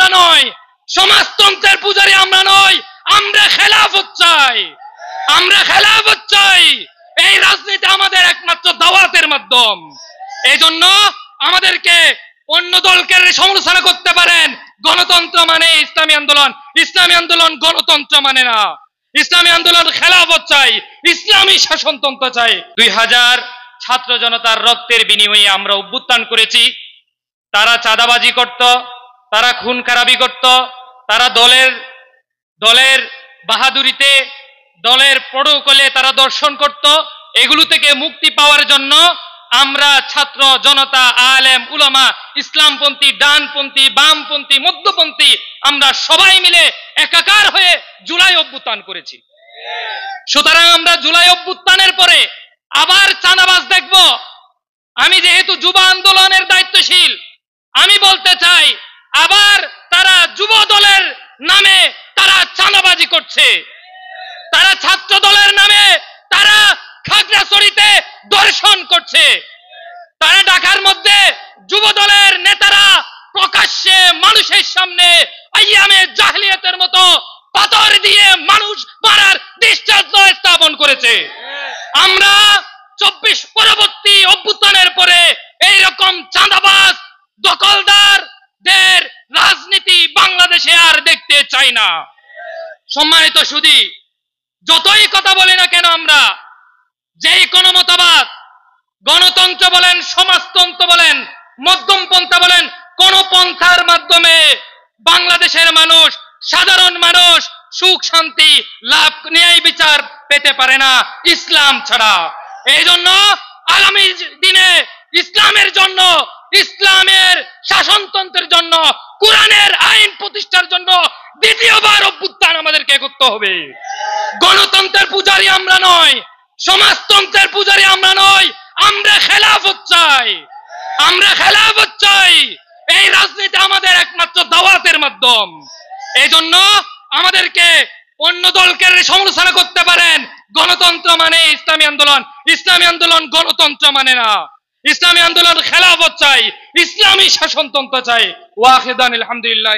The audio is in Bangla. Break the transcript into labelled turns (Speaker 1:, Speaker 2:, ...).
Speaker 1: আমরা নয়, সমাজতন্ত্রের পূজারী আমরা নয়, আমরা খেলাফত চাই, আমরা খেলাফত চাই। এই রাজনীতি আমাদের একমাত্র দাওয়াতের মাধ্যম। এই জন্য আমাদেরকে অন্য দলকে সমালোচনা করতে পারেন, গণতন্ত্র মানে ইসলামী আন্দোলন, ইসলামী আন্দোলন গণতন্ত্র মানে না। ইসলামী আন্দোলন খেলাফত চাই, ইসলামী শাসনতন্ত্র চাই। 2000 ছাত্র জনতার রক্তের বিনিময়ে আমরা অভ্যুত্থান করেছি। তারা চাঁদাবাজি করত, তারা খুন খারাপি করত, তারা দলের বাহাদুরিতে, দলের প্রটোকলে তারা দর্শন করত। এগুলো থেকে মুক্তি পাওয়ার জন্য আমরা ছাত্র জনতা, আলেম, উলামা, ইসলামপন্থী, ডানপন্থী, বামপন্থী, মধ্যপন্থী, আমরা সবাই মিলে একাকার হয়ে জুলাই অভ্যুত্থান করেছি। সুতরাং আমরা জুলাই অভ্যুত্থানের পরে আবার চাঁদাবাজ দেখব। আমি যেহেতু যুব আন্দোলনের দায়িত্বশীল, আমি বলতে চাই আবার তারা যুব দলের নামে তারা চাঁদাবাজি করছে, তারা ছাত্র দলের নামে তারা খাগড়াছড়িতে দর্শন করছে, তারা ঢাকার মধ্যে যুব দলের নেতারা প্রকাশ্যে মানুষের সামনে আইয়ামে জাহিলিয়াতের মতো পাথর দিয়ে মানুষ মারার দৃষ্টান্ত স্থাপন করেছে। আমরা 24 পরবর্তী অভ্যুত্থানের পরে এইরকম চাঁদাবাজ দখলদারদের রাজনীতি বাংলাদেশে আর দেখতে চাই না। সম্মানিত সুধী, যতই কথা বলি না কেন আমরা, যেই কোনো মতবাদ, গণতন্ত্র বলেন, সমাজতন্ত্র বলেন, মধ্যম পন্থা বলেন, কোন পন্থার মাধ্যমে বাংলাদেশের মানুষ, সাধারণ মানুষ সুখ শান্তি লাভ, ন্যায় বিচার পেতে পারে না ইসলাম ছাড়া। এই জন্য আগামী দিনে ইসলামের জন্য, ইসলামের শাসনতন্ত্রের জন্য, কোরআনের আইন প্রতিষ্ঠার জন্য দ্বিতীয়বার অভ্যুত্থান আমাদেরকে করতে হবে। গণতন্ত্রের পূজারী আমরা নয়, সমাজতন্ত্রের পূজারী আমরা নয়, আমরা খেলাফত চাই, আমরা খেলাফত চাই। এই রাজনীতি আমাদের একমাত্র দাওয়াতের মাধ্যম। এই জন্য আমাদেরকে অন্য দলকে সমালোচনা করতে পারেন, গণতন্ত্র মানে ইসলামী আন্দোলন, ইসলামী আন্দোলন গণতন্ত্র মানে না। ইসলামী আন্দোলন খেলাফত চাই, ইসলামী শাসনতন্ত্র চাই। ওয়াহিদান আলহামদুলিল্লাহ।